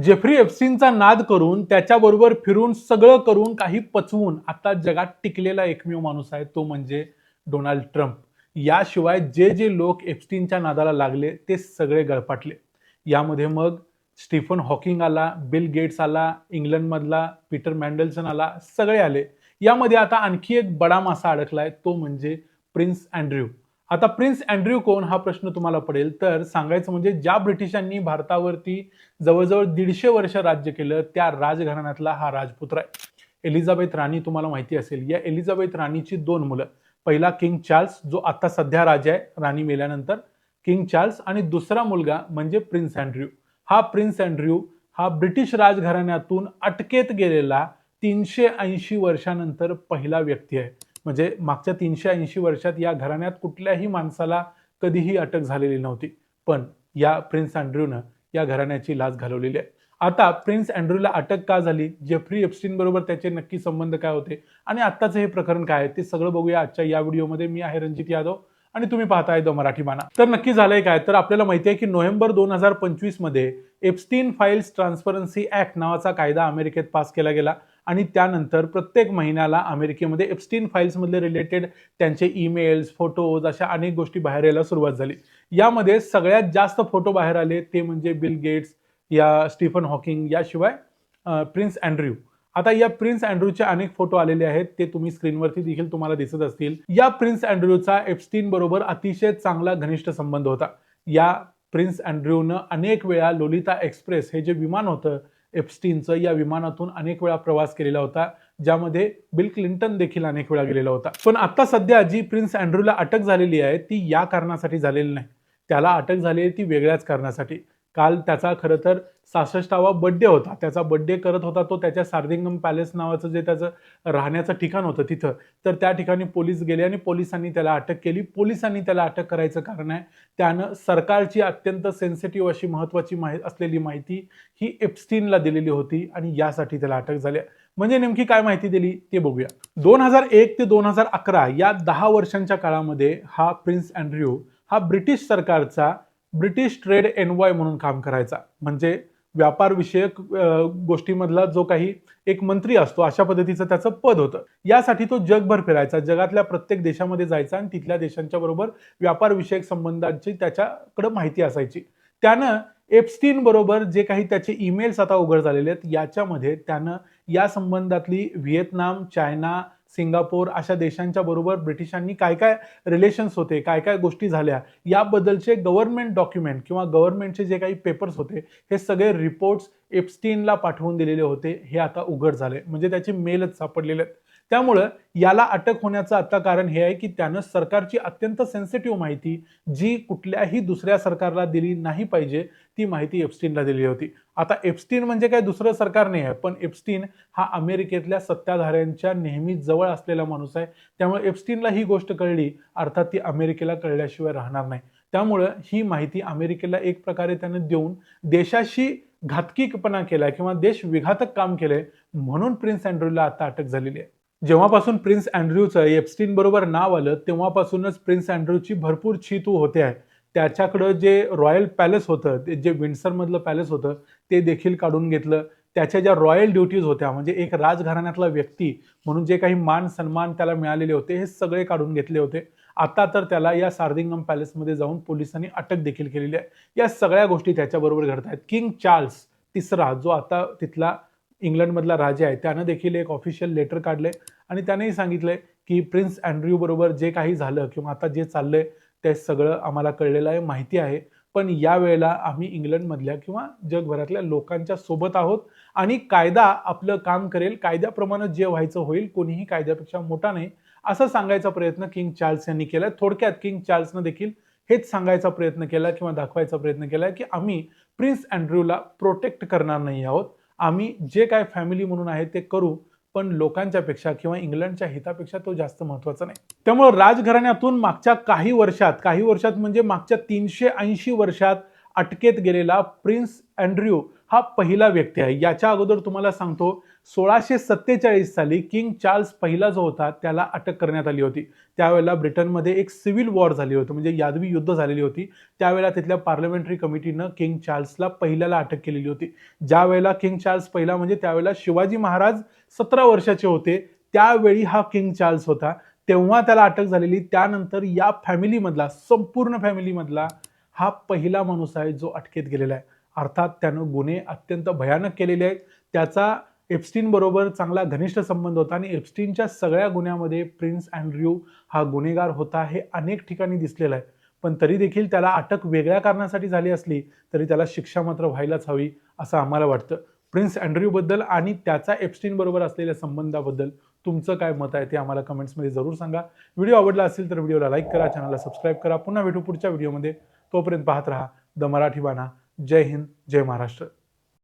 Jeffrey एप्स्टीनचा नाद करून त्याच्याबरोबर फिरून सगळं करून काही पचवून आता जगात टिकलेला एकमेव माणूस आहे तो म्हणजे डोनाल्ड ट्रम्प. याशिवाय जे जे लोक एप्स्टीनच्या नादाला लागले ते सगळे गळपाटले. यामध्ये मग स्टीफन हॉकिंग आला, बिल गेट्स आला, इंग्लंडमधला पीटर मॅन्डेल्सन आला, सगळे आले. यामध्ये आता आणखी एक बडा मासा अडकलाय तो म्हणजे प्रिन्स अँड्र्यू. आता प्रिन्स अँड्र्यू कोण हा प्रश्न तुम्हाला पडेल, तर सांगायचं म्हणजे ज्या ब्रिटिशांनी भारतावरती जवळजवळ 150 वर्ष राज्य केलं त्या राजघराण्यातला हा राजपुत्र आहे. एलिझाबेथ राणी तुम्हाला माहिती असेल. या एलिझाबेथ राणीची 2 मुलं. पहिला किंग चार्ल्स जो आता सध्या राजा आहे राणी मेल्यानंतर, किंग चार्ल्स, आणि दुसरा मुलगा म्हणजे प्रिन्स अँड्र्यू. हा प्रिन्स अँड्र्यू हा ब्रिटिश राजघराण्यातून अटकेत गेलेला 380 वर्षानंतर पहिला व्यक्ती आहे. म्हणजे मागच्या 380 वर्षात या घराण्यात कुठल्याही माणसाला कधीही अटक झालेली नव्हती. पण या प्रिन्स अँड्र्यूनं या घराण्याची लाज घालवलेली आहे. आता प्रिन्स अँड्रूला अटक का झाली, जेफ्री एप्स्टीन बरोबर त्याचे नक्की संबंध काय होते आणि आत्ताचं हे प्रकरण काय आहे ते सगळं बघूया आजच्या या व्हिडिओमध्ये. मी आहे रणजित यादव आणि तुम्ही पाहताय द मराठी माना. तर नक्की झालंय काय, तर आपल्याला माहिती आहे की नोव्हेंबर 2025 मध्ये एप्स्टीन फाईल्स ट्रान्सपरन्सी ऍक्ट नावाचा कायदा अमेरिकेत पास केला गेला आणि त्यानंतर प्रत्येक महिन्याला अमेरिकेमध्ये एप्स्टीन फाईल्स मधले रिलेटेड त्यांचे ईमेल्स, फोटोज अशा अनेक गोष्टी बाहेर यायला सुरुवात झाली. यामध्ये सगळ्यात जास्त फोटो बाहेर आले ते म्हणजे बिल गेट्स, या स्टीफन हॉकिंग, याशिवाय प्रिन्स अँड्र्यू. आता या प्रिन्स अँड्रूचे अनेक फोटो आलेले आहेत, ते तुम्ही स्क्रीनवरती देखील तुम्हाला दिसत असतील. या प्रिन्स अँड्रूचा एप्स्टीन बरोबर अतिशय चांगला घनिष्ठ संबंध होता. या प्रिन्स अँड्रूनं अनेक वेळा लोलिता एक्सप्रेस हे जे विमान होतं एप्स्टीनचं, या विमानातून अनेक वेळा प्रवास केलेला होता, ज्यामध्ये बिल क्लिंटन देखील अनेक वेळा गेलेला होता. पण आता सध्या जी प्रिन्स अँड्रूला अटक झालेली आहे ती या कारणासाठी झालेली नाही. त्याला अटक झाली आहे ती वेगळ्याच कारणासाठी. काल त्याचा खरं तर 66वा बर्थडे होता. त्याचा बर्थडे करत होता तो त्याच्या सार्डिंगम पॅलेस नावाचं जे त्याचं राहण्याचं ठिकाण होतं तिथं. तर त्या ठिकाणी पोलीस गेले आणि पोलिसांनी त्याला अटक केली. पोलिसांनी त्याला अटक करायचं कारण आहे, त्यानं सरकारची अत्यंत सेन्सिटिव्ह अशी महत्त्वाची असलेली माहिती ही एप्स्टीनला दिलेली होती आणि यासाठी त्याला अटक झाली. म्हणजे नेमकी काय माहिती दिली ते बघूया. 2001 ते 2011 या 10 वर्षांच्या काळामध्ये हा प्रिन्स अँड्र्यू हा ब्रिटिश सरकारचा ब्रिटिश ट्रेड एन्वॉय म्हणून काम करायचा. म्हणजे व्यापार विषयक गोष्टीमधला जो काही एक मंत्री असतो अशा पद्धतीचं त्याचं पद होतं. यासाठी तो जगभर फिरायचा, जगातल्या प्रत्येक देशामध्ये जायचा आणि तिथल्या देशांच्या बरोबर व्यापार विषयक संबंधांची त्याच्याकडे माहिती असायची. त्यानं एप्स्टीन बरोबर जे काही त्याचे ईमेल्स आता उघड झालेले आहेत याच्यामध्ये त्यानं या संबंधातली व्हिएतनाम, चायना, सिंगापूर अशा देशांच्या बरोबर ब्रिटिशांनी काय काय रिलेशन्स होते, काय काय गोष्टी झाल्या याबद्दलचे गव्हर्नमेंट डॉक्युमेंट किंवा गव्हर्नमेंटचे जे काही पेपर्स होते हे सगळे रिपोर्ट्स एप्स्टीनला पाठवून दिलेले होते. हे आता उघड झाले, म्हणजे त्याचे मेलच सापडलेले आहेत. त्यामुळं याला अटक होण्याचं आता कारण हे आहे की त्यानं सरकारची अत्यंत सेन्सिटिव्ह माहिती जी कुठल्याही दुसऱ्या सरकारला दिली नाही पाहिजे ती माहिती एप्स्टीनला दिली होती. आता एप्स्टीन म्हणजे काय दुसरं सरकार नाही आहे, पण एप्स्टीन हा अमेरिकेतल्या सत्ताधाऱ्यांच्या नेहमी जवळ असलेला माणूस आहे. त्यामुळे एप्स्टीनला ही गोष्ट कळली, अर्थात ती अमेरिकेला कळल्याशिवाय राहणार नाही. त्यामुळं ही माहिती अमेरिकेला एक प्रकारे त्यानं देऊन देशाशी घातकीपणा केलाय किंवा देश विघातक काम केलंय, म्हणून प्रिन्स अँड्रूला आता अटक झालेली आहे. जेव्हापासून प्रिन्स अँड्रूचं एप्स्टीन बरोबर नाव आलं तेव्हापासूनच प्रिन्स अँड्रूची भरपूर चीतू होते आहे. त्याच्याकडं जे रॉयल पॅलेस होतं, ते जे विंडसर मधलं पॅलेस होतं ते देखील काढून घेतलं. त्याच्या ज्या रॉयल ड्युटीज होत्या, म्हणजे एक राजघराण्यातला व्यक्ती म्हणून जे काही मान सन्मान त्याला मिळालेले होते हे सगळे काढून घेतले होते. आता तर त्याला या सार्डिंगम पॅलेसमध्ये जाऊन पोलिसांनी अटक देखील केलेली आहे. या सगळ्या गोष्टी त्याच्याबरोबर घडत आहेत. किंग चार्ल्स तिसरा जो आता तिथला इंग्लंडमधला राजा आहे त्यानं देखील एक ऑफिशियल लेटर काढले आणि त्यानेही सांगितलंय की प्रिन्स अँड्र्यू बरोबर जे काही झालं किंवा आता जे चाललंय ते सगळं आम्हाला कळलेलं आहे, माहिती आहे. पण यावेळेला आम्ही इंग्लंडमधल्या किंवा जगभरातल्या लोकांच्या सोबत आहोत आणि कायदा आपलं काम करेल, कायद्याप्रमाणे जे व्हायचं होईल, कोणीही कायद्यापेक्षा मोठा नाही, असं सांगायचा प्रयत्न किंग चार्ल्स यांनी केलाय. थोडक्यात किंग चार्ल्सनं देखील हेच सांगायचा प्रयत्न केला किंवा दाखवायचा प्रयत्न केला की आम्ही प्रिन्स अँड्र्यूला प्रोटेक्ट करणार नाही आहोत. आम्ही जे काय फॅमिली म्हणून आहे ते करू, पण लोकांच्या पेक्षा किंवा इंग्लंडच्या हितापेक्षा तो जास्त महत्त्वाचा नाही. त्यामुळे राजघराण्यातून मागच्या काही वर्षात म्हणजे मागच्या 380 वर्षात अटकेत गेलेला प्रिन्स अँड्र्यू हा पहिला व्यक्ती आहे. याच्या अगोदर तुम्हाला सांगतो 1647 साली किंग चार्ल्स पहिला जो होता त्याला अटक करण्यात आली होती. त्यावेळेला ब्रिटनमध्ये एक सिव्हिल वॉर झाली होती, म्हणजे यादवी युद्ध झालेली होती. त्यावेळेला तिथल्या पार्लमेंटरी कमिटीनं किंग चार्ल्सला पहिल्याला अटक केलेली होती. ज्या वेळेला किंग चार्ल्स पहिला म्हणजे त्यावेळेला शिवाजी महाराज 17 वर्षाचे होते, त्यावेळी हा किंग चार्ल्स होता. तेव्हा त्याला अटक झालेली. त्यानंतर या फॅमिलीमधला, संपूर्ण फॅमिलीमधला हा पहिला माणूस आहे जो अटकेत गेलेला आहे. अर्थात त्यानं गुन्हे अत्यंत भयानक केलेले आहेत. त्याचा एप्स्टीन बरोबर चांगला घनिष्ठ संबंध होता आणि एप्स्टीनच्या सगळ्या गुन्ह्यामध्ये प्रिन्स अँड्र्यू हा गुन्हेगार होता हे अनेक ठिकाणी दिसलेलं आहे. पण तरी देखील त्याला अटक वेगळ्या कारणासाठी झाली असली तरी त्याला शिक्षा मात्र व्हायलाच हवी असं आम्हाला वाटतं. प्रिन्स अँड्र्यू बद्दल आणि त्याचा एप्स्टीन बरोबर असलेल्या संबंधाबद्दल तुमचं काय मत आहे ते आम्हाला कमेंट्समध्ये जरूर सांगा. व्हिडिओ आवडला असेल तर व्हिडिओला लाईक करा, चॅनलला सबस्क्राईब करा. पुन्हा भेटू पुढच्या व्हिडिओमध्ये. तोपर्यंत पाहत राहा द मराठी बाणा. जय हिंद, जय महाराष्ट्र.